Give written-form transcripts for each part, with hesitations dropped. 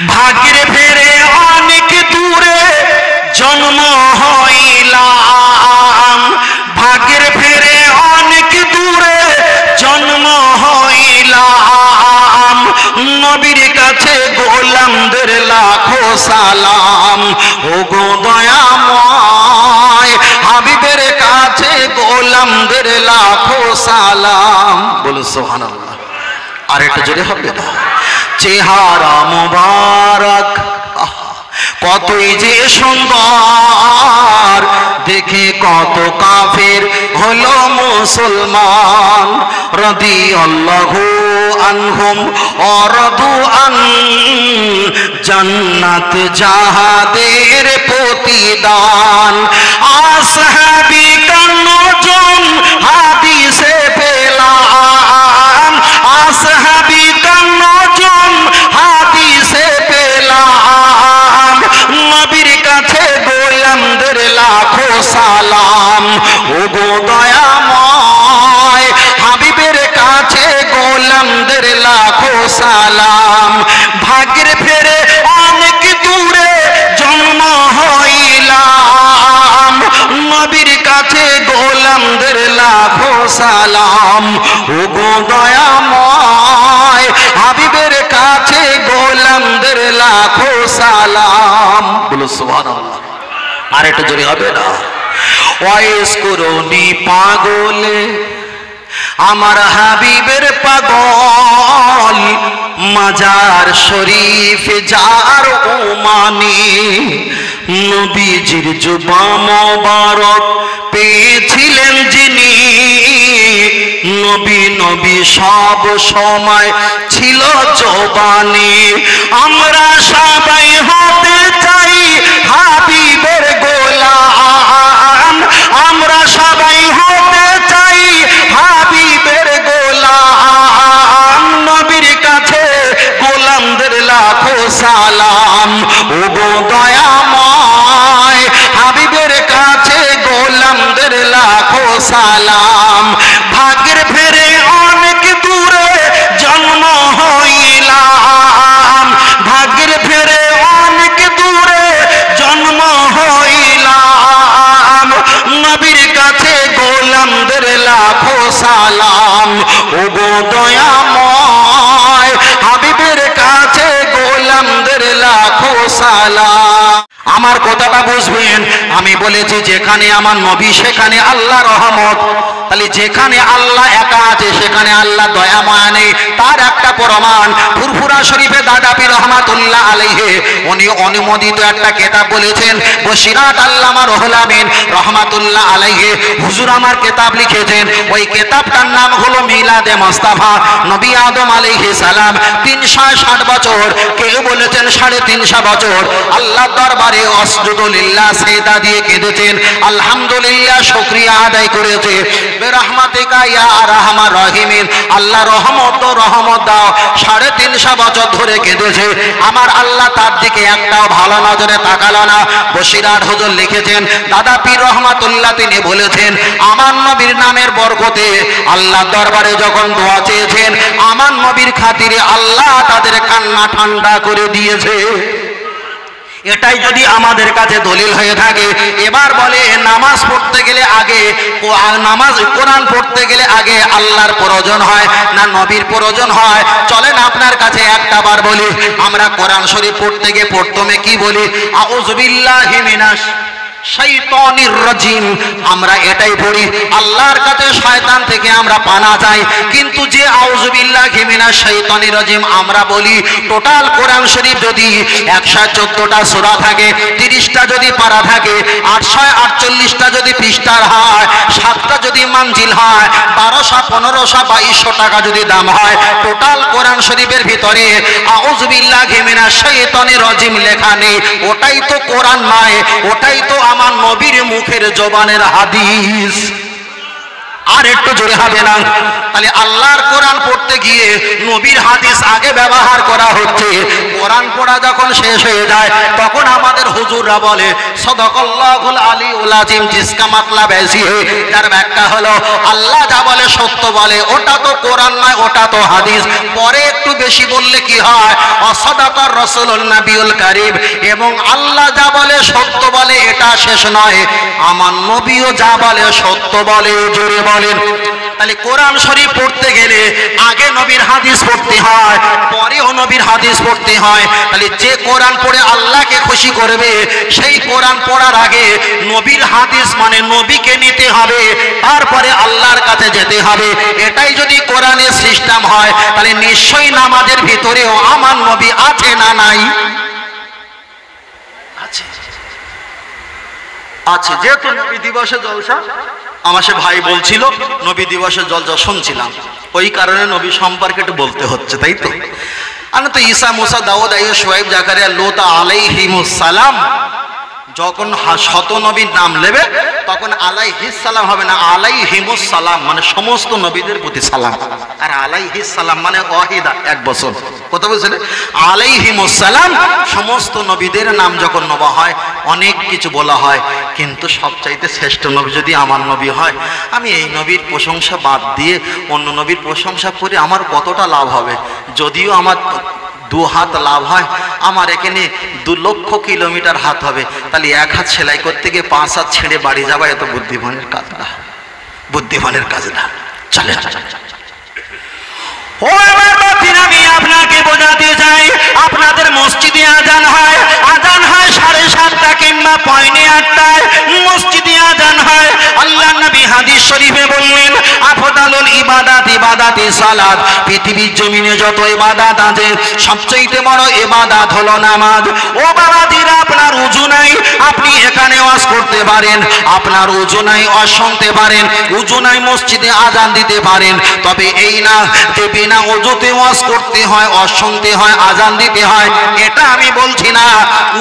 ভাগ্যের ফেরে অনেক দূরে জন্ম হইলাম, ভাগ্যের ফেরে অনেক দূরে জন্ম হইলাম। নবীর কাছে গোলামদের লাখো সালাম, ও গো দয়াময় হাবিবের কাছে গোলামদের লাখো সালাম। বলো সুবহানাল্লাহ। আর একটু জোরে হবে না? চেহারা মুবারক কতই যে সুন্দর, দেখে কত কাফের হলো মুসলমান। রাদিয়াল্লাহু আনহুম ওয়া রাদু আন, জান্নাত যাহাদের প্রতিদান। আসহাবী কান্নজন হাদিসে পেলাম, আসহাবী কান্নজন হাদিসে পেলাম। নবীর কাছে গোলামদের লাখো সালাম, ও গো দয়াময় হাবিবের কাছে গোলামদের লাখো সালাম। ভাগ্যের ফেরে অনেক দূরে জন্ম হইলাম, নবীর কাছে গোলামদের লাখো সালাম, ও গো দয়াময় হাবিবের কাছে গোলামদের লাখো সালাম। বলো সুবহানাল্লাহ। আর একটু জোরে হবে না? ওয়াইস করুনি পাগলে আমার হাবিবের পাগল, মাজার শরীফ যার ওমানে নবীজির জুবা মোবারক পেয়েছিলেন যিনি। নবী নবী সব সময় ছিল জবানে, আমরা সবাই হতে চাই হাবিবের গোলাম, আমরা সবাই হতে চাই হাবিবের গোলাম। নবীর কাছে গোলামদের লাখো সালাম, ও গো দয়াময় হাবিবের কাছে গোলামদের লাখো সালাম। ভাগ্যের ফেরে অনেক দূরে জন্ম হইলাম, ভাগ্যের ফেরে অনেক দূরে জন্ম হইলাম। নবীর কাছে গোলামদের লাখো সালাম, ও গো দয়াময় হাবিবের কাছে গোলামদের লাখো সালাম। আমার কথাটা বুঝবেন, আমি বলেছি যেখানে আমার নবী সেখানে আল্লাহ রহমত। তাহলে যেখানে আল্লাহ একা আছে সেখানে আল্লাহ দয়া মায়া নেই, তার একটা প্রমাণ ফুরফুরা শরীফে দাদা পীর রহমাতুল্লাহ আলাইহি উনি অনুমোদিত একটা কিতাব বলেছেন, বশিরাত আল্লামা রুহুল আমিন রহমাতুল্লাহ আলাইহি হুজুর আমার কিতাব লিখেছেন। ওই কিতাবটার নাম হলো মিলাদে মুস্তাফা। নবী আদম আলাইহিস সালাম 360 বছর, কেউ বলেছেন 350 বছর আল্লাহর দরবারে আসজুদু লিল্লাহ সিজদা দিয়ে কেঁদেছেন, আলহামদুলিল্লাহ শুকরিয়া আদায় করেছে। বেরহমাতিকা ইয়া আরহামার রাহিমিন, আল্লাহ রহমত রহমত দাও। 350 বছর ধরে কেঁদেছে, আমার আল্লাহ তার দিকে একটাও ভালো নজরে তাকালো না। বশিরাত হুজুর লিখেছেন, দাদা পীর রহমাতুল্লাহ তিনি বলেছেন, আমার নবীর নামের বরকতে আল্লাহ দরবারে যখন দোয়া চেয়েছেন, আমার নবীর খাতিরে আল্লাহ তাদের কান্না ঠান্ডা করে দিয়েছে। এটাই যদি আমাদের কাছে দলিল হয়ে থাকে, এবার বলে নামাজ পড়তে গেলে আগে নামাজ কোরআন পড়তে গেলে আগে আল্লাহর প্রয়োজন হয় না নবীর প্রয়োজন হয়? চলেন আপনার কাছে একটা বার বলি, আমরা কোরআন শরীফ পড়তে গিয়ে প্রথমে কি বলি? আউযু বিল্লাহি মিনাশ শাইতানির রাজিম, আমরা এটাই পড়ি, আল্লাহর কাছে শয়তান থেকে আমরা পানা চাই। কিন্তু যে আউযু বিল্লাহি মিনাশ শাইতানির রাজিম আমরা বলি, টোটাল কোরআন শরীফ যদি 114টা সূরা থাকে, 30টা যদি পারা থাকে, 848টা যদি পৃষ্ঠার হয়, 7টা যদি মানজিল হয়, 1200 1500 2200 টাকা যদি দাম হয়, টোটাল কোরআন শরীফের ভিতরে আউযু বিল্লাহি মিনাশ শাইতানির রাজিম লেখা নেই। ওটাই তো কোরআন নয়, ওটাই তো আমার নবীর মুখের জবানের হাদিস। আর একটু জোরে হবে না? তাহলে আল্লাহর কোরআন পড়তে গিয়ে নবীর হাদিস আগে ব্যবহার করা হচ্ছে। কোরআন পড়া যখন শেষ হয়ে যায় তখন আমাদের হুজুররা বলে সাদাকাল্লাহুল আলিউল আযীম, জিসকা মাতলাব ऐसी है, যার ব্যাখ্যা হলো আল্লাহ যা বলে সত্য বলে, ওটা তো কোরআন নয়, ওটা তো হাদিস। পরে একটু বেশি বললে কি হয়, অসাদাকার রাসূলুন নবিউল কারীম, এবং আল্লাহ যা বলে সত্য বলে এটা শেষ নয়, আমার নবীও যা বলে সত্য বলে। জোরে বলেন। তাহলে কোরআন শরীফ পড়তে গেলে আগে নবীর হাদিস পড়তে হয়, পরেও নবীর হাদিস পড়তে হয়। তাহলে যে কোরআন পড়ে আল্লাহকে খুশি করবে সেই কোরআন পড়ার আগে নবীর হাদিস মানে নবীকে নিতে হবে, তারপরে আল্লাহর কাছে যেতে হবে। এটাই যদি কোরআনের সিস্টেম হয় তাহলে নিশ্চয়ই নামাজের ভিতরেও আমার নবী আছে না নাই? আছে, আছে। যেহেতু নবী দিবসে জলসা, আমার সে ভাই বলছিল নবী দিবসের জলসা শুনছিলাম, ওই কারণে নবী সম্পর্কে একটু বলতে হচ্ছে, তাই তো? আর তো ঈসা, মুসা, দাউদ, আইয়ুব, শুআয়ব, জাকারিয়া, লূত আলাইহিমুস সালাম যখন শত নবীর নাম নেবে তখন আলাইহিস সালাম হবে না, আলাইহিমুস সালাম মানে সমস্ত নবীদের প্রতি সালাম। আর আলাইহিস সালাম মানে ওয়াহিদা, এক বছর। কথা বলছেন? আলাইহিমুস সালাম সমস্ত নবীদের নাম যখন নেওয়া হয় অনেক কিছু বলা হয়, কিন্তু সবচাইতে শ্রেষ্ঠ নবী যদি আমার নবী হয়, আমি এই নবীর প্রশংসা বাদ দিয়ে অন্য নবীর প্রশংসা করে আমার কতটা লাভ হবে? যদিও আমার 2 হাত লাভ হয়, আমার এখানে 2 লক্ষ কিলোমিটার হাত হবে, তাহলে 1 হাত সেলাই করতে গিয়ে 5 হাত ছেড়ে বাড়ি যাওয়া এত বুদ্ধিমানের কাজ না, বুদ্ধিমানের কাজ না। চলে ও আমার বাতিরা, আমি আপনাকে বোঝাতে চাই, আপনাদের মসজিদে আজান হয় 7:30 কিংবা 7:45 মসজিদে আজান হয়। আল্লাহ নবী হাদিস শরীফে বললেন আফদালুল ইবাদাত ইবাদাতি সালাত, পৃথিবীর জমিনে যত ইবাদত আছে সবচেয়ে বড় ইবাদত হলো নামাজ। ও বাবাজিরা, আপনার ওযু নাই, আপনি এখানে ওয়াজ করতে পারেন, আপনার ওযু নাই ওয়াজ শুনতে পারেন, ওযু নাই মসজিদে আজান দিতে পারেন, তবে এই না যে বিনা ওযুতে ওয়াজ করতে হয়, ওয়াজ শুনতে হয়, আজান দিতে হয়, এটা আমি বলছি না।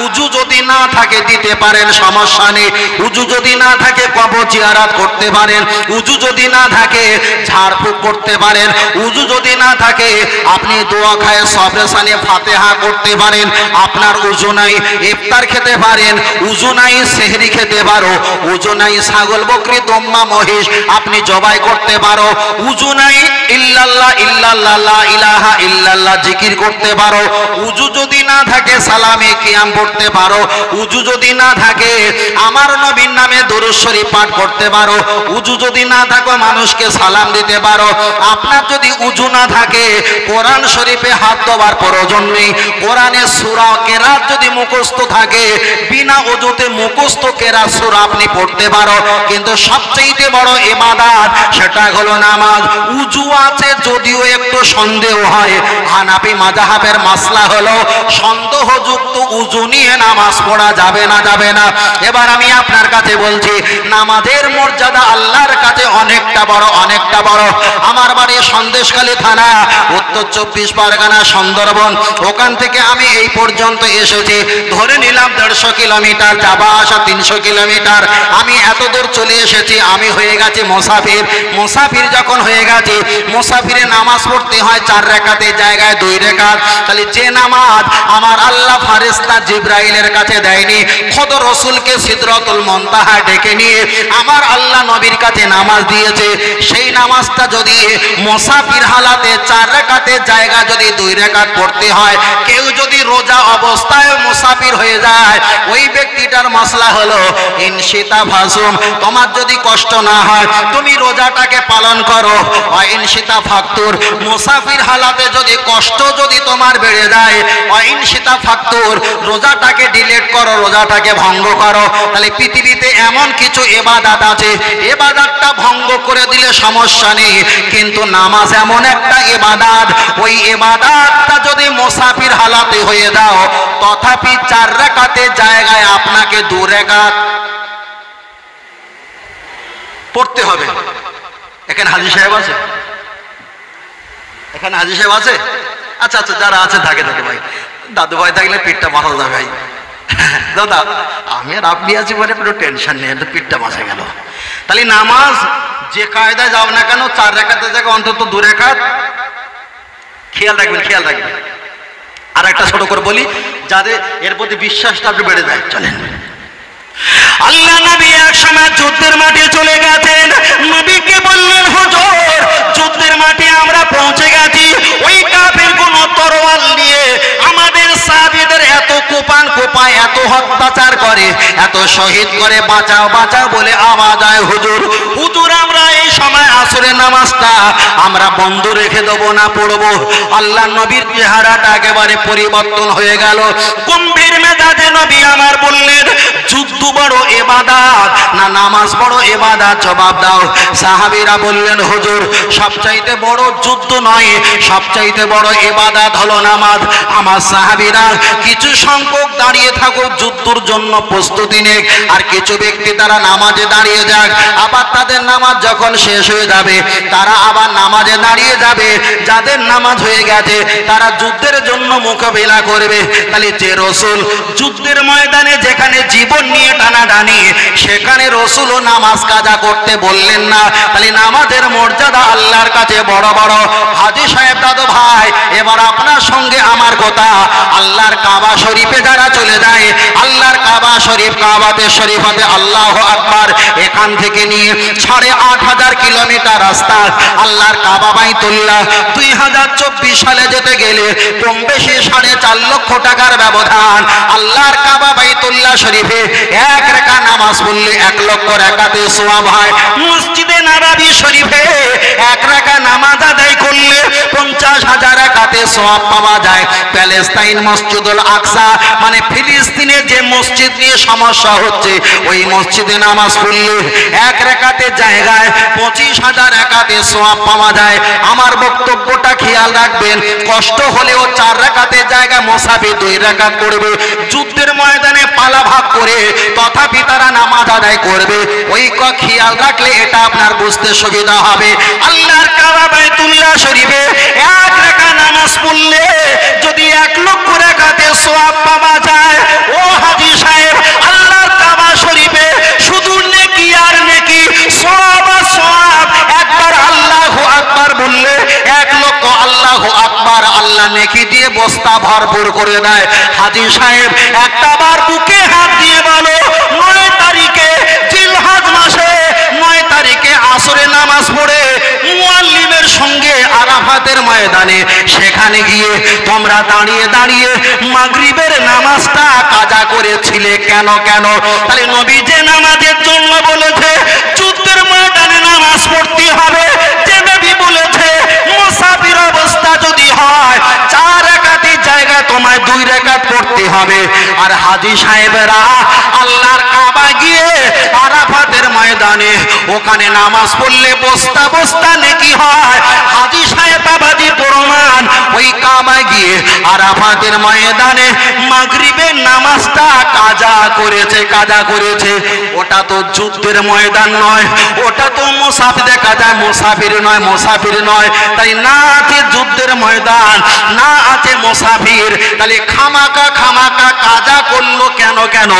ওযু যদি না থাকে দিতে পারেন, সমস্যা নেই। ওযু যদি না থাকে কবর জিয়ারত করতে পারেন, ওযু যদি না থাকে ঝাড়ফুঁক করতে পারেন, ওযু যদি না থাকে আপনি দোয়া খায় সবরে সানে ফাতিহা করতে পারেন। আপনার ওযু নাই ইফতার খেতে পারেন, ওযু নাই সেহরি খেতে পারো, ওযু নাই ছাগল বকরি দম্মা মহিষ আপনি জবাই করতে পারো, ওযু নাই ইল্লাল্লাহ ইল্লাল্লাহ লা ইলাহা ইল্লাল্লাহ জিকির করতে পারো, ওযু যদি না থাকে সালামে কিয়াম পড়তে পারো, ওযু যদি না থাকে আমার নবীর নামে দরুদ শরীফ পাঠ করতে পারো, ওযু যদি না থাকে মানুষকে সালাম দিতে পারো। আপনার যদি ওযু না থাকে কোরআন শরীফে হাত দেওয়ার প্রয়োজন নেই। কোরআনের সূরা কেরাত যদি মুখস্থ থাকে বিনা ওযুতে মুখস্থ কেরাত সূরা আপনি পড়তে পারো, কিন্তু সবচেয়ে বড় ইবাদত সেটা হলো নামাজ। ওযু আছে যদিও একটু সন্দেহ হয়, হানাফি মাযহাবের মাসলা হলো সন্দেহযুক্ত ওযু নিয়ে নামাজ পড়া যাবে না, যাবে না। এবার আমি আপনার কাছে বলছি নামাজের মর্যাদা আল্লাহর কাছে অনেকটা বড়, অনেকটা বড়। আমার বাড়ি সন্দেশখালী থানা, উত্তর 24 পরগনা, সুন্দরবন। ওখান থেকে আমি এই পর্যন্ত এসেছি, ধরে নিলাম 150 কিলোমিটার, যাওয়া আসা 300 কিলোমিটার। আমি এত দূর চলে এসেছি, আমি হয়ে গেছি মুসাফির। মুসাফির যখন হয়ে গেছি, মুসাফিরে নামাজ পড়তে হয় 4 রাকাতে জায়গায় 2 রাকাত। তাহলে যে নামাজ আমার আল্লাহ ফেরেশতা জিবরাইলের কাছে দেয়নি, খোদ রাসূলকে সিদরাতুল মুনতাহা ডেকে নিয়ে আমার আল্লাহ নবীর কাছে নামাজ দিয়েছে, সেই নামাজটা যদি মুসাফির হালাতে 4 রাকাতে জায়গা যদি 2 রাকাত পড়তে হয়, কেউ যদি রোজা অবস্থায় মুসাফির হয়ে যায়, ওই ব্যক্তিটার মাসলা হলো ইনশিতা ভাসুম, তোমার যদি কষ্ট না হয় তুমি রোজাটাকে পালন করো, ইনশিতা ফাকতুর, মুসাফির হালাতে যদি কষ্ট যদি তোমার বেড়ে যায়, ইনশিতা ফাকতুর, রোজাটাকে ডিলিট করো, রোজাটাকে ভঙ্গ করো। তাহলে পৃথিবীতে এমন কিছু ইবাদত আছে, ইবাদতটা ভঙ্গ করে দিলে সমস্যা নেই, কিন্তু নামাজ এমন একটা ইবাদত, ওই ইবাদতটা যদি মুসাফির হালাতে হয়ে যাও তথাপি 4 রাকাতে জায়গায় আপনাকে 2 রাকাত পড়তে হবে। এখানে হাজী সাহেব আছে? এখানে হাজী সাহেব আছে? আচ্ছা আচ্ছা, যারা আছে থাকে থাকে ভাই, দাদু ভাই থাকলে পিঠটা মাথা যাবে ভাই। দাদা আমি আর আপনি আছি বলে কোনো টেনশন নেই, পিঠটা মাসে গেল। তাহলে নামাজ যে কায়দায় যাও না কেন 4 রাকাতের জায়গায় অন্তত 2 রাকাত খেয়াল রাখবেন, খেয়াল রাখবেন। আর একটা ছোট করে বলি, যাদের এর প্রতি বিশ্বাসটা একটু বেড়ে যায়। চলেন, আল্লাহ নবী এক সময় যুদ্ধের মাঠে চলে গেছেন। নবীকে বললেন, হুজুর যুদ্ধের মাঠে আমরা পৌঁছে গেছি, ওই কাফের কোন তরোয়াল নিয়ে আমাদের সাহাবীদের এত কোপান কোপায়, এত অত্যাচার করে, এত শহীদ করে, বাঁচাও বাঁচাও বলে আওয়াজ হয়। হুজুর হুজুর আমরা এই সময় আসরের নামাজটা আমরা বন্ধ রেখে দেবো না, পড়বো। আল্লাহ নবীর চেহারাটা একেবারে পরিবর্তন হয়ে গেল। গম্ভীর মেজাজে নবী আমার বললেন, যুদ্ধ বড় ইবাদত না নামাজ বড় ইবাদত, জবাব দাও। সাহাবীরা বললেন, হুজুর সবচাইতে বড় যুদ্ধ নয়, সবচাইতে বড় ইবাদত হলো নামাজ। আমার সাহাবীরা কিছু সংখ্যক দাঁড়িয়ে থাকুক, যুদ্ধের জন্য প্রস্তুতি নেক, আর কিছু ব্যক্তি তারা নামাজে দাঁড়িয়ে যাক। আবার তাদের নামাজ যখন শেষ হয়ে যাবে তারা আবার নামাজে দাঁড়িয়ে যাবে। যাদের নামাজ হয়ে গেছে তারা যুদ্ধের জন্য মোকাবিলা করবে। তাহলে যে রসুল যুদ্ধের ময়দানে যেখানে জীবন নিয়ে টানাটানি, সেখানে রসুলও নামাজ কাজা করতে বললেন না। তাহলে নামাজের মর্যাদা আল্লাহর কাছে বড় বড়। হাজী সাহেব দাদু ভাই, এবার আপনার সঙ্গে আমার কথা, আল্লাহর কাবা শরীফে যারা চলে যায়, আল্লাহর কাবা শরীফ, কাবাতে শরীফাতে আল্লাহু আকবার, এখান থেকে নিয়ে 8,500 কিলোমিটার রাস্তা আল্লাহর কাবা বাইতুল্লাহ 2024 সালে যেতে গেলে কম বেশি 4.5 লক্ষ টাকার ব্যবধান। আল্লাহর কাবা বাইতুল্লাহ শরীফে এক রাকাত নামাজ পড়লে 1 লক্ষ রাকাতে সওয়াব হয়। মসজিদে নববী শরীফে এক রাকাত নামাজ আদায় করলে 50,000 রাকাতে সওয়াব পাওয়া যায়। প্যালেস্তাইন মসজিদুল আকসা মানে ফিলিস্তিনে যে মসজিদ নিয়ে সমস্যা হচ্ছে, ওই মসজিদে নামাজ পড়লে এক রাকাতের জায়গায় 25,000 রাকাতে সওয়াব পাওয়া যায়। আমার বক্তব্যটা খেয়াল রাখবেন, কষ্ট হলেও 4 রাকাতের জায়গায় মুসাফির 2 রাকাত করবে। যুদ্ধের ময়দানে পালা ভাগ করে তথাপি তারা নামাজ আদায় করবে। ওই খেয়াল রাখলে এটা আপনার বুঝতে সুবিধা হবে। আল্লাহর কাবা বাইতুল্লাহ শরীফে এক রাকাত নামাজ পড়লে যদি 1 লক্ষ রাকাতে সওয়াব পাওয়া যায়, ও হাজী সাহেব আল্লাহর কাবা শরীফে শুধু নেকি আর নেকি, সওয়াব আর সওয়াব। একবার আল্লাহু আকবার বললে 1 লক্ষ আল্লাহু আকবার আল্লাহ নেকি দিয়ে বস্তা ভরপুর করে দেয়। হাজী সাহেব একটাবার বুকে হাত দিয়ে বলো, 9 তারিখে জিলহজ মাসে 9 তারিখে আসরে নামাজ পড়ে মুআল্লিমের সঙ্গে আরাফাতের ময়দানে সেখানে গিয়ে তোমরা দাঁড়িয়ে দাঁড়িয়ে মাগরিবের নামাজটা কাজা করেছিলে কেন কেন? তাহলে নবী যে নামাজের জন্য বলেছে যুদ্ধের ময়দানে নামাজ পড়তে হবে, যে নবী বলেছে মুসাফির অবস্থা যদি হয় 4 রাকাতের জায়গায় তোমায় 2 রাকাত পড়তে হবে। আর হাজী সাহেবেরা আল্লাহর কাবা গিয়ে আরাফাতের ময়দানে ওখানে নামাজ পড়লে বস্তা বস্তা নেকি হয়। হাজী সাহেব বাবাজি প্রমাণ, ওই কাবা গিয়ে আরাফাতের ময়দানে মাগরিবের নামাজটা কাজা করেছে, কাজা করেছে। ওটা তো যুদ্ধের ময়দান নয়, ওটা তো মুসাফির, দেখা যায় মুসাফির নয়, মুসাফির নয়। তাই না আছে যুদ্ধের ময়দান, না আছে মুসাফির, তাহলে খামাকা খামাকা কাজা করলো কেন কেন?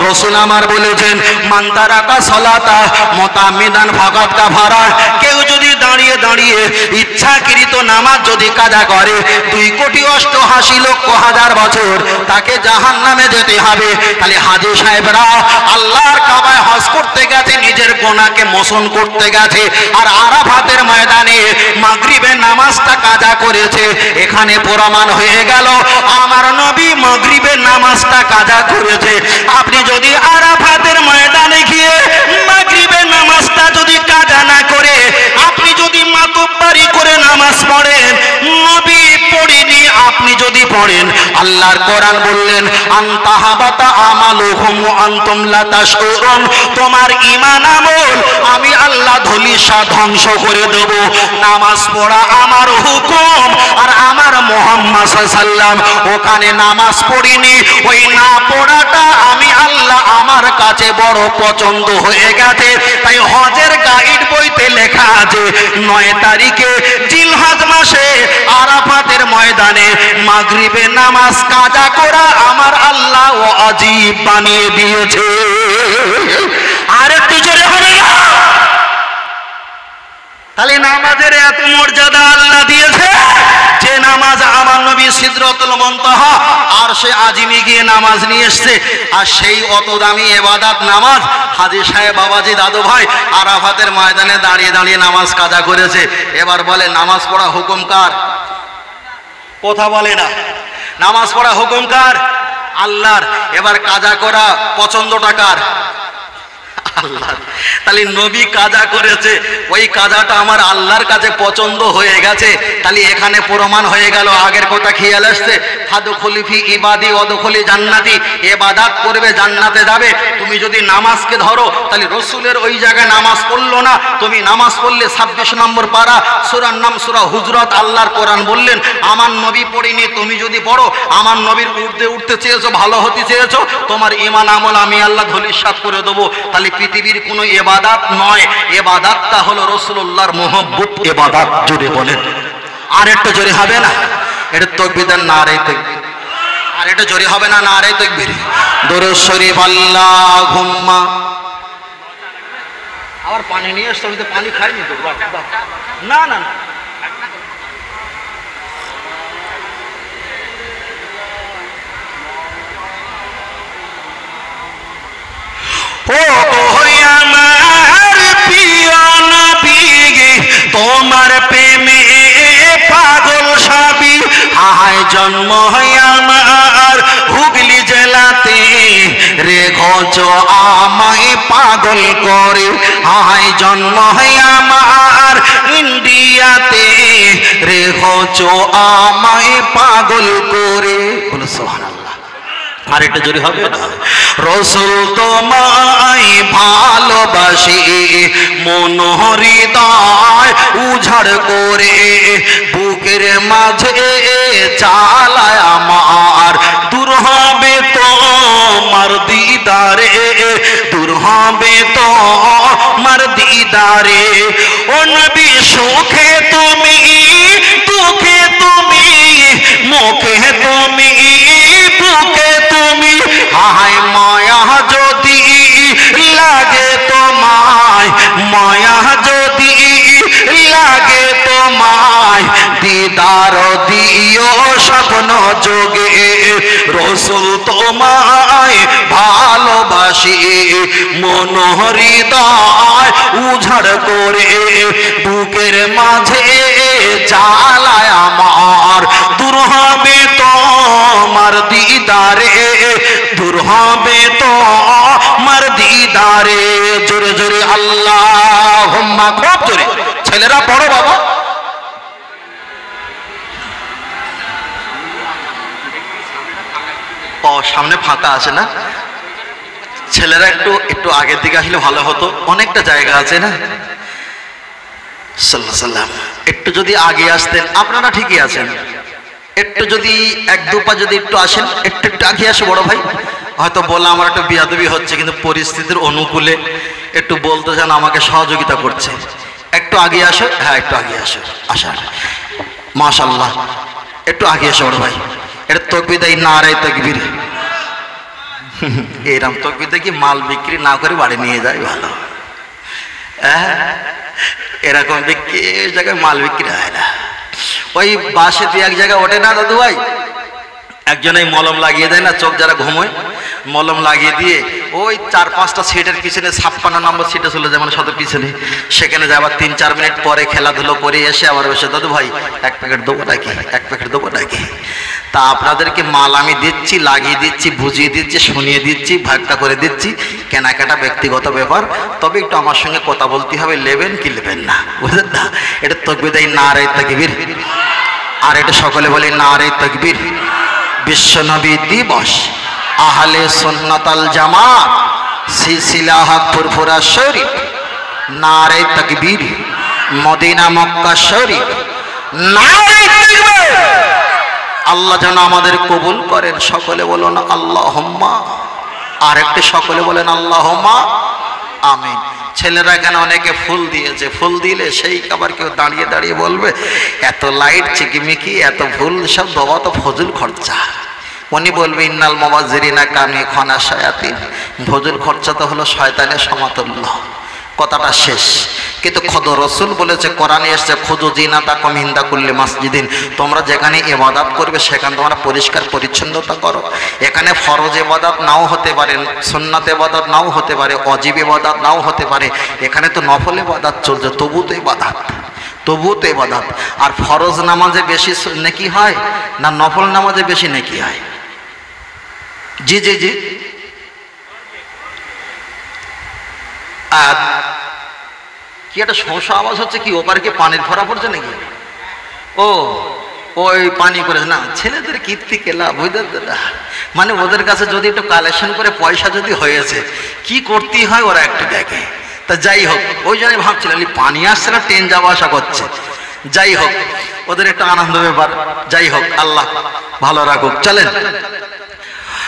রসুল আমার বলেছেন, মান তারাকা সালাতা মুতামিদান ফাকাদ কাফারা। কেউ যদি দাঁড়িয়ে দাঁড়িয়ে ইচ্ছাকৃত নামাজ যদি কাজা করে 2,88,00,000 বছর তাকে জাহান্নামে যেতে হবে। তাহলে হাজী সাহেবরা আল্লাহর কাবায় হজ করতে গেছে, নিজের গুনাহকে মোচন করতে গেছে, আর আরাফাতের ময়দানে মাগরিবের নামাজটা কাজা করেছে। এখানে প্রমাণ হয়ে গেল আমার নবী মাগরিবের নামাজটা কাজা করেছে। আপনি যদি আরাফাতের ময়দানে গিয়ে মাগরিবের নামাজটা যদি কাজা না করে আপনি যদি মাতব্বারি করে নামাজ পড়েন, নবী পড়েনি, আপনি যদি পড়েন, আল্লাহর কোরআন বললেন আনতাহাবাতা আমালুহুম ওয়া আনতুম লা তাশউরুন, তোমার ঈমান আমল আমি আল্লাহ ধলিসা ধ্বংস করে দেব। নামাজ পড়া আমার হুকুম, আর আমার মুহাম্মদ সাল্লাল্লাহু আলাইহি সাল্লাম ওখানে নামাজ পড়িনি। ওই না পড়াটা আমি আল্লাহ আমার কাছে বড় পছন্দ হয়ে গেছে। তাই হজের গাইড বইতে লেখা আছে 9 তারিখে জিলহজ মাসে আরাফাতের ময়দানে মাগরিবের নামাজ কাজা করা আমার আল্লাহ ওয়াজিব বানিয়ে দিয়েছে। আর একটু জোরে হবে না? তাহলে নামাজের এত মর্যাদা আল্লাহ দিয়েছে যে নামাজ আমার নবী সিদরাতুল মুনতাহা আর সে আজিমে গিয়ে নামাজ নিয়ে এসছে, আর সেই অত দামি ইবাদত নামাজ হাজী সাহেব বাবাজি দাদু ভাই আরাফাতের ময়দানে দাঁড়িয়ে দাঁড়িয়ে নামাজ কাজা করেছে। এবার বলে নামাজ পড়া হুকুম কার? কথা বলে না। নামাজ পড়া হুকুম কার? আল্লাহর। এবার কাজা করা পছন্দটা কার? আল্লাহর। তাহলে নবী কাজা করেছে, ওই কাজাটা আমার আল্লাহর কাছে পছন্দ হয়ে গেছে। তাহলে এখানে প্রমাণ হয়ে গেল, আগের কথা খেয়াল আসছে, ফাদখুলি ফি ইবাদি ওয়াদখুলি জান্নাতি, ইবাদত করবে জান্নাতে যাবে। তুমি যদি নামাজকে ধরো তাহলে রাসূলের ওই জায়গায় নামাজ পড়লো না, তুমি নামাজ পড়লে 26 নম্বর পারা, সূরার নাম সূরা হুজরাত, আল্লাহর কোরআন বললেন আমার নবী পড়িনি, তুমি যদি পড়ো আমার নবীর উঠতে উঠতে চেয়েছো, ভালো হতে চেয়েছো, তোমার ঈমান আমল আমি আল্লাহ ধলিসাৎ করে দেবো। তাহলে পৃথিবীর কোনো ইবাদত নয়, ইবাদতটা হলো রাসূলুল্লাহর মুহাব্বত ইবাদত। জোরে বলেন, আর একটু জোরে হবে না? এটা তাকবীর নারে তাকবীর, আর এটা জোরে হবে না? নারে তাকবীর, দরুদ শরীফ আল্লাহুম্মা। আবার পানি নিয়ে আসতে হবে, পানি খাইনি তো। না না না, ও আমার প্রিয় নবী, তোমার প্রেমে পাগল সবই। আয় জন্ম আমার হুগলি জেলাতে, রেখেছ আমায় পাগল করে। আয় জন্ম আমার ইন্ডিয়াতে, রেখেছ আমায় পাগল করে। বলো সুবহানাল্লাহ। আর একটা জোরে হবে না? রাসূল তোমায় ভালোবাসি, মন হৃদয় উজাড় করে, বুকের মাঝে চালায় আমার, দূর হবে তোমার দিদারে, দূর হবে তোমার দিদারে। ও নবী সুখে তুমি, দুঃখে তুমি, মুখে তুমি, বুকে তুমি। হায় মায়া যদি লাগে তোমায়, মায়া যদি লাগে তোমায়, দিদার দিও স্বপ্ন যোগে। রাসূল তোমায় ভালোবাসি, মন হৃদয় উজাড় করে, বুকের মাঝে জ্বালায় আমার, দূর হবে তোমার দিদারে, দূর হবে তোমার দিদারে। জোরে জোরে আল্লাহুম্মা, খুব জোরে। ছেলেরা পড়ো বাবা। ও সামনে ফাঁকা আছে না? ছেলেরা একটু একটু আগের দিকে আসলে ভালো হতো, অনেকটা জায়গা আছে না? সাল্লাল্লাহু আলাইহি সাল্লাম একটু যদি আগে আসতেন। আপনারা ঠিকই আছেন, একটু যদি এক দু পা যদি একটু আসেন, একটু একটু আগে আসে বড় ভাই। হয়তো বলা আমার একটু বিয়াদবি হচ্ছে, কিন্তু পরিস্থিতির অনুকূলে একটু বলতে চান, আমাকে সহযোগিতা করছে। একটু আগে আসো, হ্যাঁ একটু আগে আসো, আসা মাশাআল্লাহ। একটু আগে আসো বড় ভাই। এটা তাকবীর দেই, নারে তাকবীর। এরকম তাকবীর দেখি মাল বিক্রি না করে বাড়ি নিয়ে যায় ভালো। এরকম বিক্রি জায়গায় মাল বিক্রি হয় না। ওই বাসে দিয়ে এক জায়গায় ওঠে না দাদু ভাই, একজনে মলম লাগিয়ে দেয় না, চোখ যারা ঘুমোয়, মলম লাগিয়ে দিয়ে ওই 4-5টা সিটের পিছনে 56 নম্বর সিটে চলে যায়, মানে শত পিছনে। সেখানে যাবার 3-4 মিনিট পরে খেলাধুলো করে এসে আবার বসে, দাদু ভাই এক প্যাকেট দেবো নাকি, এক প্যাকেট দেবো নাকি। তা আপনাদেরকে মাল আমি দিচ্ছি, লাগিয়ে দিচ্ছি, বুঝিয়ে দিচ্ছি, শুনিয়ে দিচ্ছি, ভাগটা করে দিচ্ছি, কেনাকাটা ব্যক্তিগত ব্যাপার। তবে একটু আমার সঙ্গে কথা বলতে হবে, নেবেন কি নেবেন না, বুঝলেন না? এটা তাকবীর দেই, নারে তাকবীর। আর এটা সকলে বলে নারে তাকবীর। বিশ্বনবী দিবস, আহলে সুন্নাত আল জামাত, সিলসিলা হক ফুরফুরা শরীফ, নারে তাকবীর। মদিনা মক্কা শরীফ, নারে তাকবীর। আল্লাহ যেন আমাদের কবুল করেন। সকলে বলুন আল্লাহুম্মা। আর একটু সকলে বলেন আল্লাহুম্মা আমিন। ছেলেরা এখানে অনেকে ফুল দিয়েছে, ফুল দিলে সেই আবার কেউ দাঁড়িয়ে দাঁড়িয়ে বলবে এত লাইট চিকিমিকি, এত ফুল, সব দেওয়া তো ফজল খরচা। উনি বলবে ইন্নাল মুবাজ্জিরিনা কানু ইখওয়ানা শায়াতিন, ফজল খরচা তো হলো শয়তানের সমতুল্য। কথাটা শেষ। কিন্তু খোদ রসুল বলেছে, কোরআনে এসছে, খুযু জিনাতাকুম ইনদা কুল্লি মাসজিদিন, তোমরা যেখানে ইবাদত করবে সেখানে তোমরা পরিষ্কার পরিচ্ছন্নতা করো। এখানে ফরজ ইবাদত নাও হতে পারে, সুন্নাত ইবাদত নাও হতে পারে, ওয়াজিব ইবাদত নাও হতে পারে, এখানে তো নফল ইবাদত চলছে, তবু তো ইবাদত, তবু তো ইবাদত। আর ফরজ নামাজে বেশি নেকি হয় না নফল নামাজে বেশি নেকি হয়? জি জি জি। আর কি একটা শোঁসা আওয়াজ হচ্ছে, কি ওপারে কি পানির ভরা পড়ছে নাকি? ও ওই পানি করে না, ছেলেদের কীর্তি কেলা বুঝতে, মানে ওদের কাছে যদি একটু কালেকশন করে পয়সা যদি হয়েছে, কি করতে হয় ওরা একটু দেখে। তা যাই হোক, ওই জন্যই ভাবছিলাম পানি আসছে না ট্রেন যাওয়া আসা করছে। যাই হোক, ওদের একটা আনন্দ ব্যাপার। যাই হোক, আল্লাহ ভালো রাখুক। চলেন,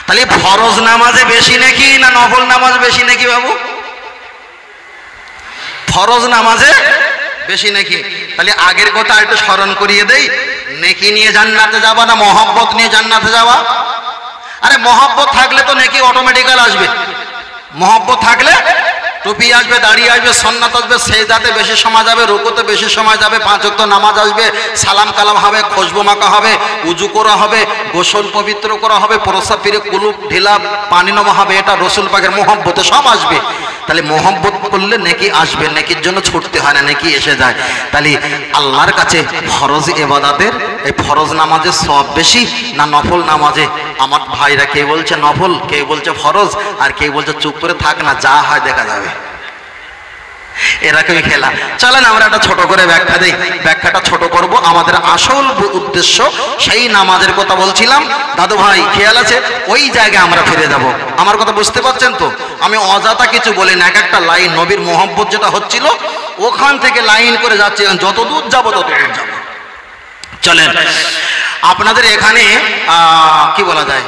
তাহলে ফরজ নামাজে বেশি নাকি না নফল নামাজ বেশি নাকি বাবু? ফরজ নামাজে বেশি নাকি। তাহলে আগের কথা একটু স্মরণ করিয়ে দেই, নেকি নিয়ে জান্নাতে যাবা না মহব্বত নিয়ে জান্নাতে যাওয়া? আরে মহব্বত থাকলে তো নেকি অটোমেটিক্যাল আসবে। মহব্বত থাকলে টুপি আসবে, দাড়ি আসবে, সুন্নাত আসবে, সেজদাতে বেশি সময় যাবে, রুকুতে বেশি সময় যাবে, 5 ওয়াক্ত নামাজ আসবে, সালাম কালাম হবে, খুশবু মাখা হবে, উজু করা হবে, গোসল পবিত্র করা হবে, প্রস্রাব ফিরে কুলুপ ঢিলা পানি নেওয়া হবে। এটা রসুল পাকের মহব্বতে সব আসবে। তাহলে মহব্বত করলে নেকি আসবে, নেকির জন্য ছুটতে হয় না, নেকি এসে যায়। তাহলে আল্লাহর কাছে ফরজ ইবাদতের, এই ফরজ নামাজের সওয়াব বেশি না নফল নামাজে? আমার ভাইরা কে বলছে নফল, কে বলছে ফরজ, আর কে বলছে চুপ করে থাক না, যা হয় দেখা যাবে। এরকমই খেলা। চলেন আমরা একটা ছোট করে ব্যাখ্যা দিই। ব্যাখ্যাটা ছোট করব। আমাদের আসল উদ্দেশ্য সেই নামাজের কথা বলছিলাম। দাদু ভাই খেয়াল আছে? ওই জায়গায় আমরা ফিরে যাব। আমার কথা বুঝতে পারছেন তো? আমি অযথা কিছু বলি না, এক একটা লাইন নবীর মোহাম্মত যেটা হচ্ছিল ওখান থেকে লাইন করে যাচ্ছে, যত দূর যাবো তত দূর যাবো। চলেন, আপনাদের এখানে কি বলা যায়,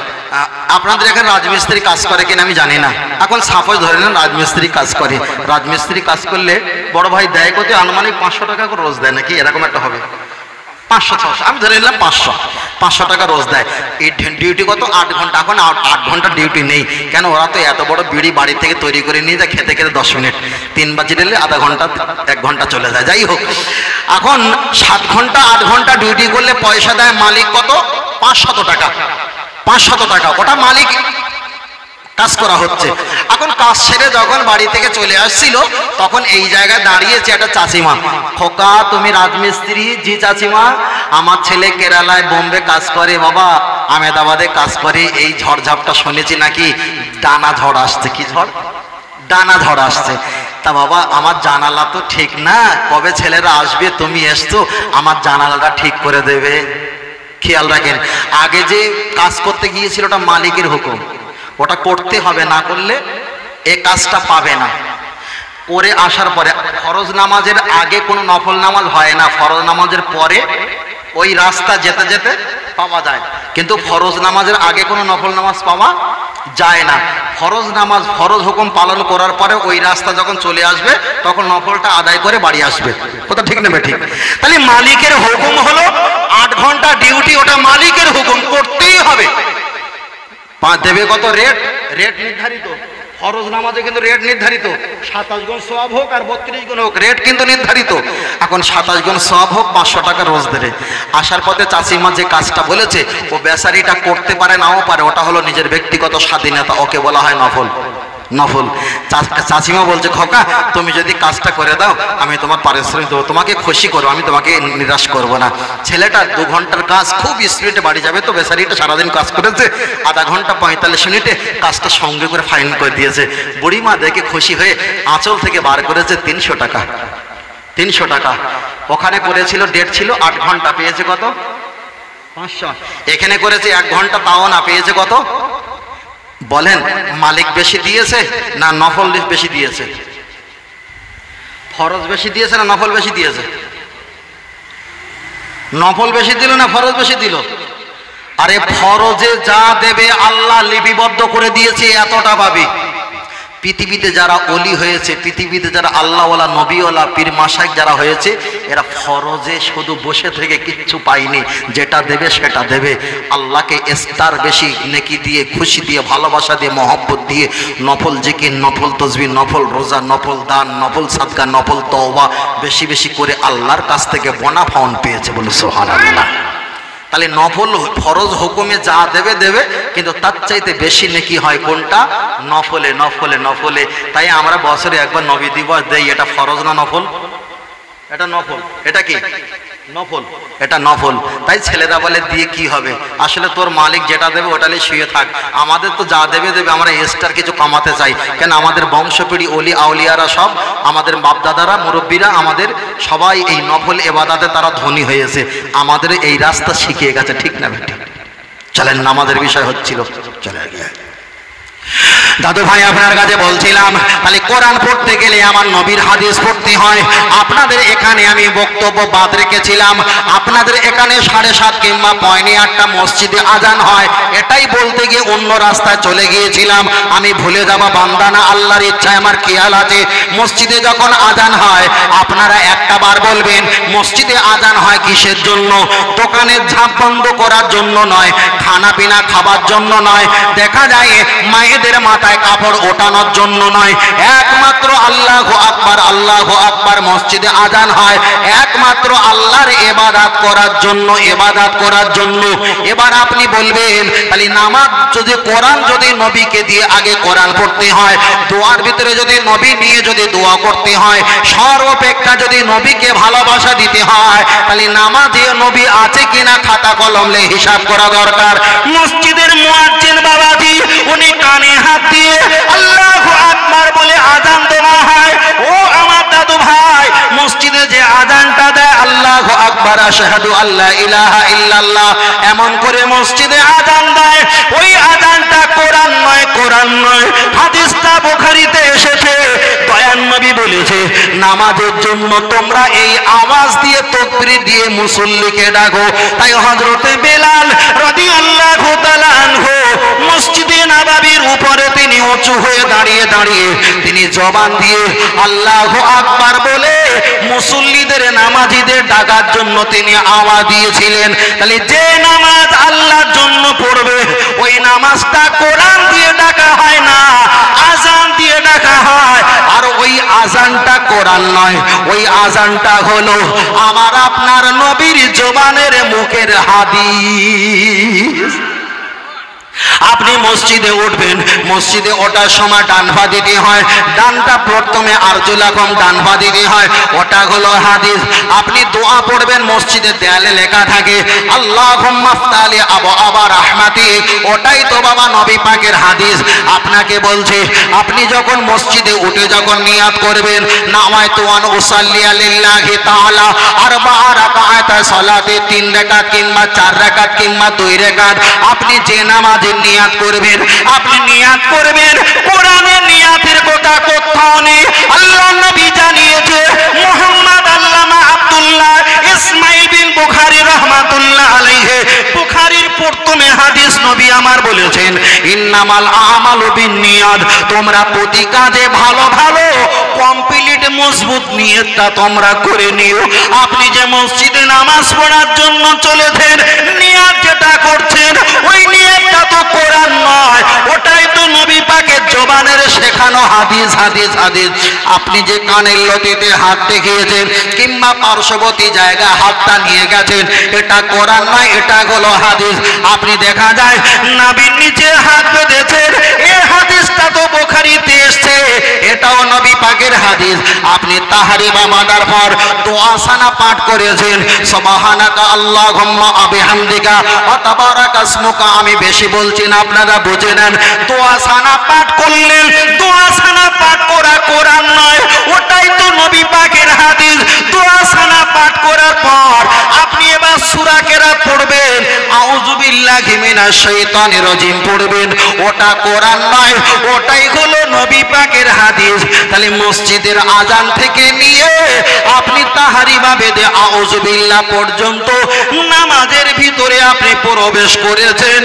আপনাদের এখানে রাজমিস্ত্রি কাজ করে কিনা আমি জানি না। এখন সাপোজ ধরে নেন রাজমিস্ত্রি কাজ করে, রাজমিস্ত্রি কাজ করলে বড় ভাই দেয় কত? আনুমানিক 500 টাকা করে রোজ দেয় নাকি? এরকম একটা হবে, 500-600, আমি ধরে নিলাম 500 টাকা রোজ দেয়। এই ডিউটি কত? 8 ঘন্টা। এখন 8 ঘন্টা ডিউটি নেই, কেন? ওরা তো এত বড় বিড়ি বাড়ি থেকে তৈরি করে নিয়ে যায়, খেতে খেতে 10 মিনিট, 3 বাজে দিলে আধা ঘন্টা 1 ঘন্টা চলে যায়। যাই হোক, এখন 7 ঘন্টা 8 ঘন্টা ডিউটি করলে পয়সা দেয় মালিক কত? 500 টাকা। 500 টাকা, ওটা মালিক কাজ করা হচ্ছে। এখন কাজ ছেড়ে যখন বাড়ি থেকে চলে আসছিল, তখন এই জায়গায় দাঁড়িয়েছে একটা চাচিমা। খোকা তুমি রাজমিস্ত্রি? জি চাচিমা, আমার ছেলে কেরালায় বোম্বে কাজ করে, বাবা আহমেদাবাদে কাজ করে। এই ঝড়ঝাপটা শুনেছি নাকি ডানা ঝড় আসছে। কি ঝড়? ডানা ঝড় আসছে। তা বাবা আমার জানালা তো ঠিক না, কবে ছেলেরা আসবে? তুমি এসছো, আমার জানালাটা ঠিক করে দেবে। খেয়াল রাখেন, আগে যে কাজ করতে গিয়েছিল ওটা মালিকের হুকুম, ওটা করতে হবে, না করলে এ কাজটা পাবে না। করে আসার পরে ফরজ নামাজের আগে কোনো নফল নামাজ হয় না, ফরজ নামাজের পরে ওই রাস্তা যেতে যেতে পাওয়া যায়, কিন্তু ফরজ নামাজের আগে কোনো নফল নামাজ পাওয়া যায় না। ফরজ নামাজ, ফরজ হুকুম পালন করার পরে ওই রাস্তা যখন চলে আসবে তখন নফলটা আদায় করে বাড়ি আসবে। কথা ঠিক নেবে? ঠিক। তাহলে মালিকের হুকুম হলো 8 ঘন্টা ডিউটি, ওটা মালিকের হুকুম, করতেই হবে। দেবে কত? রেট নির্ধারিত। ফরজ নামাজে কিন্তু রেট নির্ধারিত, 27 গুণ সওয়াব হোক আর 32 গুণ হোক, রেট কিন্তু নির্ধারিত। এখন 27 গুণ সওয়াব হোক, 500 টাকা রোজ দেবে। আসার পথে চাচিমা যে কাজটা বলেছে ও বেচারিটা করতে পারে নাও পারে, ওটা হলো নিজের ব্যক্তিগত স্বাধীনতা, ওকে বলা হয় নফল। নফল। চাচিমা বলছে খোকা তুমি যদি কাজটা করে দাও আমি তোমার পারিশ্রমিক দেবো, তোমাকে খুশি করবো, আমি তোমাকে নিরাশ করবো না। ছেলেটা 2 ঘন্টার কাজ, খুব স্পিডে বাড়ি যাবে, তো বেচারিটা সারাদিন কাজ করেছে, আধা ঘন্টা 45 মিনিটে কাজটা সঙ্গে করে ফাইন করে দিয়েছে। বুড়িমা দেখে খুশি হয়ে আঁচল থেকে বার করেছে 300 টাকা। 300 টাকা। ওখানে করেছিল, ডেট ছিল 8 ঘন্টা, পেয়েছে কত? 500। এখানে করেছে 1 ঘন্টা, তাও না, পেয়েছে কত? বলেন, মালিক বেশি দিয়েছে না নফল বেশি দিয়েছে? ফরজ বেশি দিয়েছে না নফল বেশি দিয়েছে? নফল বেশি দিল না ফরজ বেশি দিল? আরে ফরজে যা দেবে আল্লাহ লিপিবদ্ধ করে দিয়েছে, এতটা পাবি। পৃথিবীতে যারা ওলি হয়েছে, পৃথিবীতে যারা আল্লাহওয়ালা নবীওয়ালা পীর মাশায়েখ যারা হয়েছে, এরা ফরজে শুধু বসে থেকে কিচ্ছু পায়নি, যেটা দেবে সেটা দেবে। আল্লাহকে স্টার বেশি নেকি দিয়ে, খুশি দিয়ে, ভালোবাসা দিয়ে, মহব্বত দিয়ে নফল জিকির, নফল তসবিহ, নফল রোজা, নফল দান, নফল সাদকা, নফল তওবা বেশি বেশি করে আল্লাহর কাছ থেকে বোনাফাউন পেয়েছে, বলে সুবহানাল্লাহ। তাহলে নফল ফরজ হুকুমে যা দেবে দেবে, কিন্তু তার চাইতে বেশি নেকি হয় কোনটা? নফলে, নফলে, নফলে। তাই আমরা বছরে একবার নবী দিবস দেই। এটা ফরজ না নফল? এটা নফল। এটা কি নফল? এটা নফল। তাই ছেলেরা বলে দিয়ে কি হবে? আসলে তোর মালিক যেটা দেবে ওটালে শুয়ে থাক। আমাদের তো যা দেবে দেবে, আমরা এক্সট্রা কিছু কামাতে চাই কেন? আমাদের বংশপিঢ়ি ওলি আউলিয়ারা সব, আমাদের বাপদাদারা, মুরব্বীরা, আমাদের সবাই এই নফল ইবাদতে তারা ধনী হয়েছে, আমাদের এই রাস্তা শিখিয়ে গেছে, ঠিক না বেটি? চলেন, নামাজের বিষয় হচ্ছিল, চলে গিয়ে দাদু ভাই আপনার কাছে বলছিলাম, তাহলে কোরআন পড়তে গেলে আমার নবীর হাদিস পড়তে হয়। আপনাদের এখানে আমি বক্তব্য বাদ রেখেছিলাম, আপনাদের এখানে 7:30 কিংবা 7:45 মসজিদে আজান হয়, এটাই বলতে গিয়ে অন্য রাস্তায় চলে গিয়েছিলাম। আমি ভুলে যাওয়া বান্দা না, আল্লাহর ইচ্ছায় আমার খেয়াল আছে। মসজিদে যখন আজান হয় আপনারা একটা বার বলবেন, মসজিদে আজান হয় কিসের জন্য? দোকানের ঝাঁপ বন্ধ করার জন্য নয়, খানা পিনা খাবার জন্য নয়, দেখা যায় মায়েদের মাথায় কাপড় ওঠানোর জন্য নয়, একমাত্র আল্লাহু আকবার, আল্লাহু আকবার মসজিদে আজান হয় একমাত্র আল্লাহর ইবাদত করার জন্য, ইবাদত করার জন্য। এবার আপনি বলবেন, তাহলে নামাজ যদি, কোরআন যদি নবীকে দিয়ে আগে কোরআন পড়তে হয়, দোয়ার ভিতরে যদি নবী নিয়ে যদি দোয়া করতে হয়, সর্বাপেক্ষা যদি নবীকে ভালোবাসা দিতে হয়, তাহলে নামাজে নবী আছে কিনা খাতা কলমে হিসাব করা দরকার। মসজিদের মুয়াজ্জিন বাবাজি, উনি কানে হাত দিয়ে আল্লাহু আকবার বলে আজান দেওয়া হয়। ও আমার দাদু ভাই, মসজিদে যে আজানটা দেয় আল্লাহু আকবার আশহাদু আল্লা ইলাহা ইল্লাল্লাহ, এমন করে মসজিদে আজান দেয়, ওই আজানটা কোরআন নয়, কোরআন নয়, হাদিসটা বুখারীতে এসেছে। দয়ান নবী বলেছে, নামাজের জন্য তোমরা এই আওয়াজ দিয়ে তাকবীর দিয়ে মুসল্লিকে ডাকো। তাই হযরতে বেলাল রাদিয়াল্লাহু তাআলা আনহু মসজিদে নববীর উপরে তিনি উঁচু হয়ে দাঁড়িয়ে দাঁড়িয়ে তিনি জবান দিয়ে আল্লাহু আকবার বলে মুসল্লিদের, নামাজীদের ডাকার জন্য তিনি আওয়াজ দিয়েছিলেন। তাহলে যে নামাজ আল্লাহর জন্য পড়বে ওই নামাজটা কোরআন দিয়ে ডাকা হয় না, আজান দিয়ে ডাকা হয়। আর ওই আজানটা কোরআন নয়, ওই আজানটা হলো আমার আপনার নবীর জবানের মুখের হাদিস। আপনি মসজিদে উঠবেন, মসজিদে ওঠার সময় ডান পা দিতে হয়, ডানটা প্রথমে আরজুলাকুম, ডান পা দিতে হয়, ওটা হলো হাদিস। আপনি দোয়া পড়বেন, মসজিদের দেয়ালে লেখা থাকে আল্লাহুম্মা ফতালি আবওয়াবা রাহমাতিক, ওটাই তো বাবা নবী পাকের হাদিস। আপনাকে বলছে, আপনি যখন মসজিদে উঠে যখন নিয়াত করবেন, নাওয়াইতু আন উসাল্লিয়া লিল্লাহি তাআলা আরবা'a রাকাআত সালাতে, 3 রাকাত কিংবা 4 রাকাত কিংবা 2 রাকাত, আপনি যে নামাজে নিয়াত করবেন, আপনি নিয়াত করবেন, কোরআনের নিয়াতের কথা কোথাও নেই। আল্লাহ নবী জানিয়েছে, মুহাম্মদ আল্লামা আব্দুল্লাহ ইসমাইল বিন বুখারী রাহমাতুল্লাহ আলাইহি, বুখারীর প্রথমে হাদিস নবী আমার বলেছেন, ইন্নামাল আমালু বিন্নিয়াত, তোমরা প্রতি কাজে ভালো ভালো কমপ্লিট মজবুত নিয়তটা তোমরা করে নিও। আপনি যে মসজিদে নামাজ পড়ার জন্য চলেছেন, নিয়াত যেটা করছেন ওই নিয়তটা তো কোরআন নয়, ওটাই তো নবী পাকের জবানের শেখানো হাদিস, হাদিস, হাদিস। আপনি যে কানের লতিতে হাত দেখিয়েছেন কিংবা পার্শ্ববর্তী জায়গায় হাতটা নিয়ে গেছেন, এটা কোরআন নয়, এটা হলো হাদিস। আপনি দেখা যায় নাভির নিচে হাত বেঁধেছেন, এই হাদিসটা তো বুখারীতে এসেছে, এটাও নবী পাকের হাদিস। আপনি তাহরিমা মাদার পর দোয়া সানা পাঠ করেছেন, সুবহানাকা আল্লাহুম্মা বিহামদিকা ওয়া তাবারাকা ইসমুকা, আমি বেশি বলছি না, আপনারা বুঝে নেন। দোয়া সানা পাঠ করলেন, দোয়া সানা পাঠ করা কোরআন নয়, ওটাই তো নবী পাকের হাদিস। দোয়া সানা পাঠ করার পর আপনি এবার সূরা কেরাত পড়বেন, আউযু বিল্লাহি মিনাশ শাইতানির রাজিম পড়বেন, ওটা কোরআন নয়, ওটাই হলো নবী পাকের হাদিস। তাহলে মসজিদের আজান থেকে নিয়ে আপনি তাহারি বা বেদে আউযু বিল্লাহ পর্যন্ত নামাজের ভিতরে আপনি প্রবেশ করেছেন,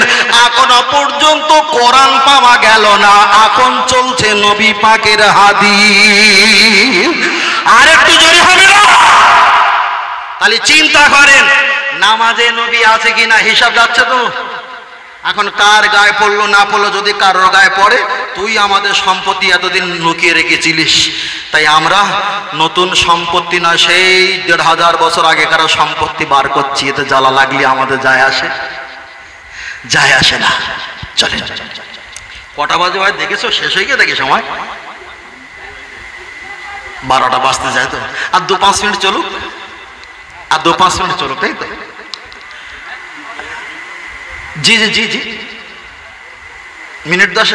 এখনো পর্যন্ত কোরআন পাওয়া গেল না, এখন চলছে নবী পাকের হাদিস। আর একটু জোরে হবে না? তাহলে চিন্তা করেন, নামাজে নবী আছে কিনা হিসাব যাচ্ছে তো। এখন কার গায়ে পড়লো না পড়লো, যদি কারোর গায়ে পড়ে, তুই আমাদের সম্পত্তি এতদিন লুকিয়ে রেখেছিলিস, তাই আমরা নতুন সম্পত্তি না, সেই ১৫০০ বছর আগেকার সম্পত্তি বার করছি, এতে জ্বালা লাগলে আমাদের যায় আসে? যায় আসে না। চলে কটা বাজে ভাই দেখেছো? শেষ হয়ে গিয়ে দেখে সময় 12টা বাজতে যায় তো, আর 2-5 মিনিট চলুক, আর 2-5 মিনিট চলুক, তাই তো? জি জি জি জি, মিনিট 10।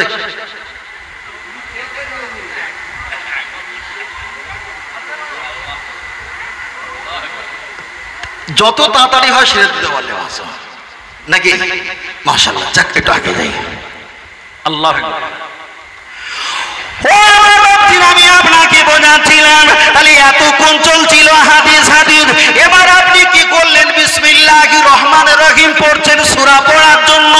যত তাড়াতাড়ি হয় সেরে দিতে পারলে নাকি? মাশাআল্লাহ, যাক একটু আগে যাই। আল্লাহ আমি আপনাকে বোঝাচ্ছিলাম, তাহলে এতক্ষণ চলছিল হাদিস হাদিস, এবার আপনি কি করলেন? বিসমিল্লাহির রহমানির রহিম পড়ছেন সূরা পড়ার জন্য।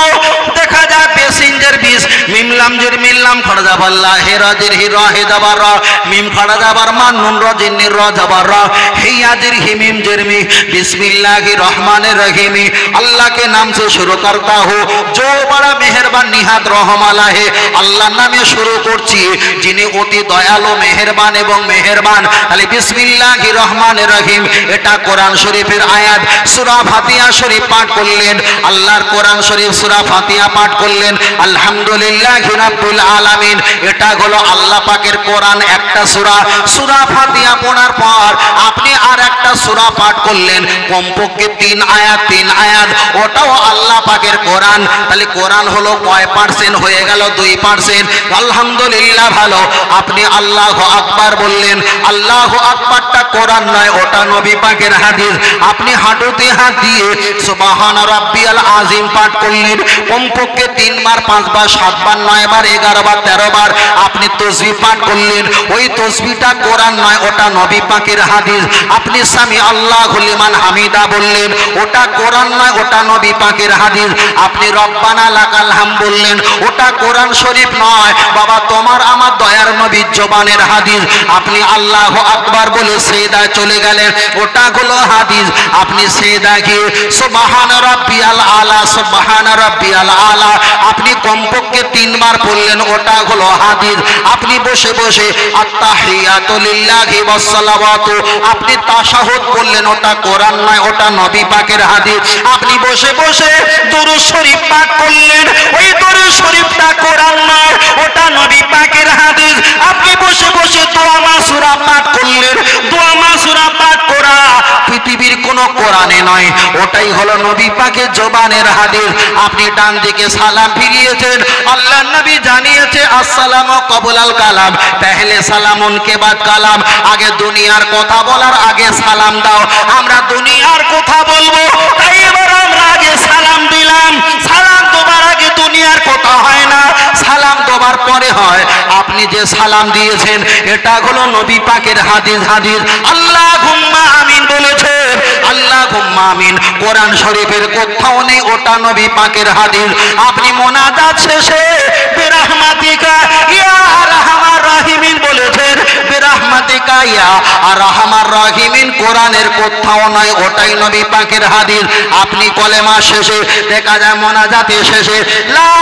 দেখা যায় পেসেঞ্জার বিস মিম লাম জের মিল লাম খড়া যাবার লা হে রাজের হি রা হে যাবার রা মিম খড়া যাবার মান নুন র জিন নির র যাবার রা হে আজের হি মিম জের মি। बिस्मिल्लाहिर रहमानिर रहीम, अल्लाह के नाम से शुरू करता हो जो बड़ा मेहरबान निहात रहमाला है। अल्लाह नामे शुरू करছি যিনি অতি দয়ালু মেহেরবান এবং মেহেরবান। তাহলে বিসমিল্লাহির রহমানির রহিম, এটা কোরআন শরীফের আয়াত। সূরা ফাতিহা শরীফ পাঠ করলেন, আল্লাহর কোরআন শরীফ সূরা ফাতিহা পাঠ করলেন। আলহামদুলিল্লাহি রাব্বিল আলামিন, এটা হলো আল্লাহ পাকের কোরআন একটা সূরা। সূরা ফাতিহা পড়ার পর আপনি আর একটা সূরা পাঠ করলেন, কমপক্ষে 3 আয়াত 3 আয়াত, ওটাও আল্লাহ পাকের কোরআন। তাহলে কোরআন হলো কয় পার্সেন্ট হয়ে গেল? 2%। আলহামদুলিল্লাহ, ভালো। আপনি আল্লাহু আকবার বললেন, আল্লাহু আকবারটা কোরআন নয়, ওটা নবী পাকের হাদিস। আপনি হাঁটুতে হাত দিয়ে সুবহান রাব্বিয়াল আযীম পাঠ করলেন, কমপক্ষে 3 বার 5 বার 7 বার 9 বার 11 বার 13 বার আপনি তাসবিহ পাঠ করলেন। ওই তাসবিহটা কোরআন নয়, ওটা নবী পাকের হাদিস। আপনি সামি আল্লাহু লিমান হামিদা বললেন, ওটা কোরআন নয়, ওটা নবী পাকের হাদিস। আপনি রব্বানা লাকাল হামদ বললেন, ওটা কোরআন শরীফ নয় বাবা, তোমার আমার দয়ার নবীর জবানের হাদিস। আপনি আল্লাহু আকবার বলে সিজদায় চলে গেলেন, ওটা হলো হাদিস। আপনি সিজদায় গিয়ে সুবহান রাব্বিয়াল আলা সুবহান রাব্বিয়াল আলা আপনি কমপক্ষে 3 বার পড়লেন, ওটা হলো হাদিস। আপনি বসে বসে আত্তাহিয়াতু লিল্লাহি ওয়াস সালাওয়াতু আপনি তাশাহুদ বললেন, ওটা কোরআন নয়, ওটা নবী পাকের হাদিস। আপনি বসে বসে দুরূদ শরীফ পাঠ করলেন, ওই দুরূদ শরীফটা কোরআন নয়, ওটা নবী পাকের হাদিস। আপনি বসে বসে দোয়া মাসুরা পাঠ করলেন, দোয়া মাসুরা পাঠ করা পৃথিবীর কোনো কোরআনে নয়, ওটাই হলো নবী পাকের জবানের হাদিস। আপনি ডান দিকে সালাম ফিরিয়েছেন, আল্লাহর নবী জানিয়েছে আসসালামু কবুলাল কালাম, পহলে সালাম উনকে বাদ কালাম। আগে দুনিয়ার কথা বলার আগে সালাম দাও। আমরা দুনিয়ার কথা বলবো, তাই এবার আমরা আগে সালাম দিলাম। সালাম দেওয়ার আগে দুনিয়ার কথা হয় না, সালাম দেওয়ার পরে হয়। আপনি যে সালাম দিয়েছেন, এটা হলো নবী পাকের হাদিস হাদিস। আল্লাহুম্মা আমিন বলেছেন, আল্লাহুম্মা আমিন কোরআন শরীফের কোথাও নেই, ওটা নবী পাকের হাদিস। আপনি মোনাজাত শেষে বিরহমাতিকা ইয়া আরহামার রাহিমিন বলেছেন, বিরহমাতিকা ইয়া আরহামার রাহিমিন কোরআনের কোথাও নয়, ওটাই নবী পাকের হাদিস। আপনি কলেমা শেষে দেখা যায় মোনাজাতে শেষে লা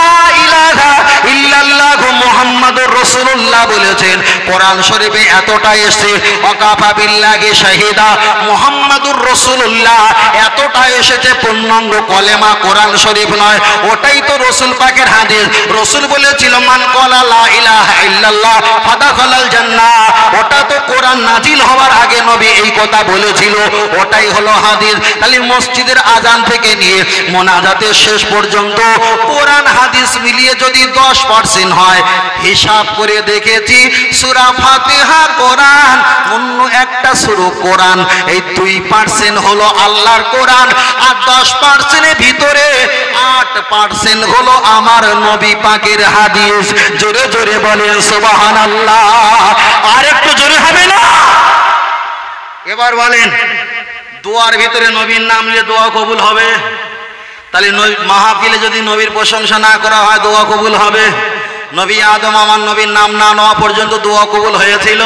ইলাহা ইল্লাল্লাহু মুহাম্মাদুর রাসূলুল্লাহ বলেছেন। কোরআন শরীফে এতটা এসেছে ওয়াকাফা বিল্লাহি শাহিদা মুহাম্মাদুর রাসূলুল্লাহ, এতটা এসেছে পূর্ণাঙ্গ কলেমা কোরআন শরীফ নয়, ওটাই তো রাসূল পাকের হাদিস। রাসূল বলেছিল মান ক্বালা লা ইলাহা ইল্লাল্লাহ ফাদাখালাল জান্নাহ, ওটা তো কোরআন নাজিল হওয়ার আগে নবী এই কথা বলেছিল, ওটাই হলো হাদিস। তাহলে মসজিদের আজান থেকে নিয়ে মোনাজাতের শেষ পর্যন্ত কোরআন হাদিস মিলিয়ে যদি 10% হয়, হিসাব করে দেখে পেয়েছি সূরা ফাতিহা কোরআন, অন্য একটা সূরা কোরআন। এই 2% হলো আল্লাহর কোরআন, আর 10% ভিতরে 8% হলো আমার নবী পাকের হাদিস। জোরে জোরে বলেন সুবহানাল্লাহ। আর একটু জোরে হবে না? এবার বলেন, দোয়ার ভিতরে নবীর নাম নিয়ে দোয়া কবুল হবে? তাহলে মাহফিলে যদি নবীর প্রশংসা না করা হয় দোয়া কবুল হবে? নবী আদম আমার নবীর নাম না নেওয়া পর্যন্ত দোয়া কবুল হয়েছিল।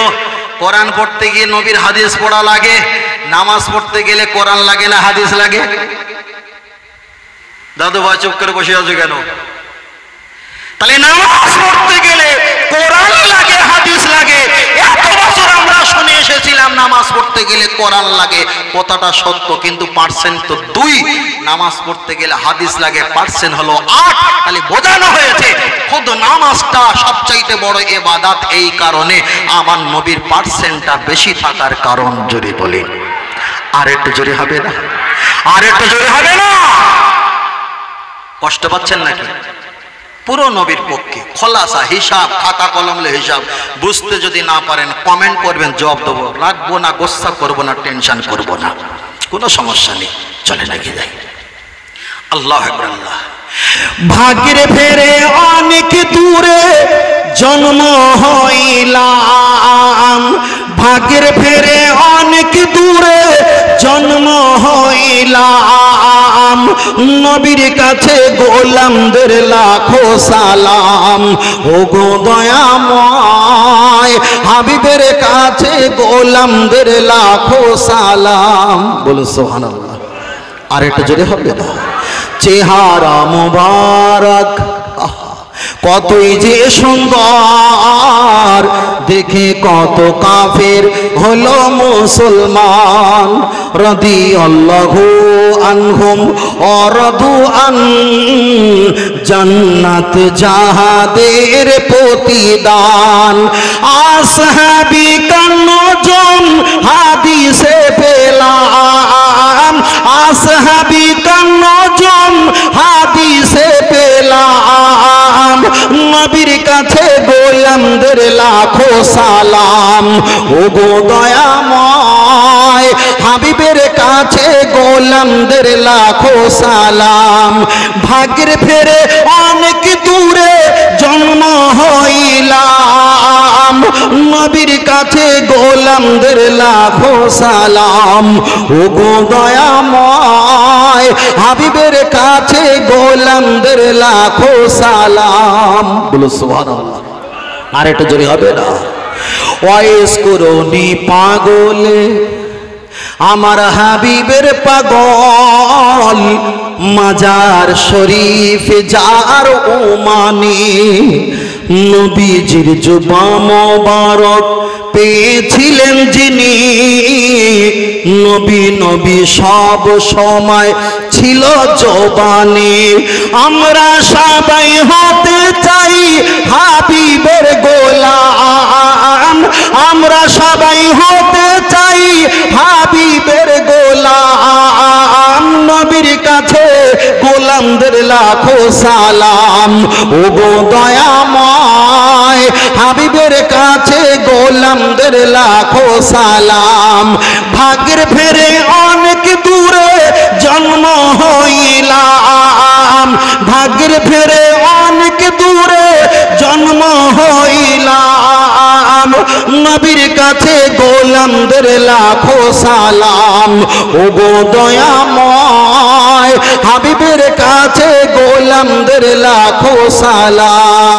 কোরআন পড়তে গিয়ে নবীর হাদিস পড়া লাগে, নামাজ পড়তে গেলে কোরআন লাগে না হাদিস লাগে? দাদু ভাই চুপ করে বসে আছো কেন? তাহলে নামাজ পড়তে গেলে কোরআন লাগে, হাদিস লাগে। এত বছর আমরা শুনে এসেছিলাম নামাজ পড়তে গেলে কোরআন লাগে, কথাটা সত্য, কিন্তু পার্সেন্ট তো 2। নামাজ পড়তে গেলে হাদিস লাগে, পার্সেন্ট হলো 8। তাহলে বোঝানো হয়েছে খুদ নামাজটা সবচাইতে বড় ইবাদত। এই কারণে আমার নবীর পার্সেন্টটা বেশি থাকার কারণ। জোরে বলি, আর একটু জোরে হবে না? আর একটু জোরে হবে না? কষ্ট পাচ্ছেন নাকি? পুরো নবীর পক্ষে খোলাসা হিসাব, খাতা কলমে হিসাব। বুঝতে যদি না পারেন কমেন্ট করবেন, জবাব দেবো। রাখবো না, গোসা করবো না, টেনশন করবো না, কোনো সমস্যা নেই। চলে নাকি যাই। আল্লাহ আকবার। আল্লাহ ভাগ্যের ফেরে অনেক দূরে জন্ম হইলাম, ভাগ্যের ফেরে অনেক দূরে জন্ম হইলাম। নবীর কাছে গোলামদের লাখো সালাম। ও গো দয়াময়, হাবিবের কাছে গোলামদের লাখো সালাম। বলো সুবহানাল্লাহ। আর একটু জোরে হবে না? চেহারা মোবারক কতই যে সুন্দর, দেখে কত কাফের হলো মুসলমান। রাদিয়াল্লাহু আনহুম ওয়া রাদু আন, জান্নাত যাহাদের প্রতিদান। আসহাবী কান্নজন হাদিসে পেলাম, আসহাবী কান্নজন হাদিসে পেলাম। নবীর কাছে গোলামদের লাখো সালাম। ও গো দয়াময়, হাবিবের কাছে গোলামদের লাখো সালাম। ভাগ্যের ফেরে অনেক দূরে জন্ম হইলাম, নবীর কাছে গোলামদের লাখো সালাম। ও গো দয়াময়, হাবিবের কাছে গোলামদের লাখো সালাম। বলো সুবহানাল্লাহ। আর একটু জোরে হবে না? ওয়াইস করুনি পাগলে আমার হাবিবের পাগল, মাজার শরীফ যার ওমানে। নবীজির জুবা মোবারক পেয়েছিলেন যিনি, নবী নবী সব সময় ছিল জবানে। আমরা সবাই হতে চাই হাবিবের গোলাম, আমরা সবাই হতে চাই হাবিবের গোলাম। নবীর কাছে গোলামদের লাখো সালাম। ও গো দয়াময়, হাবিবের কাছে গোলামদের লাখো সালাম। ভাগ্যের ফেরে অনেক দূরে জন্ম হইলাম, ভাগ্যের ফেরে অনেক দূরে জন্ম হইলাম। নবীর কাছে গোলামদের লাখো সালাম। ও গো দয়াময়, হাবিবের কাছে গোলামদের লাখো সালাম।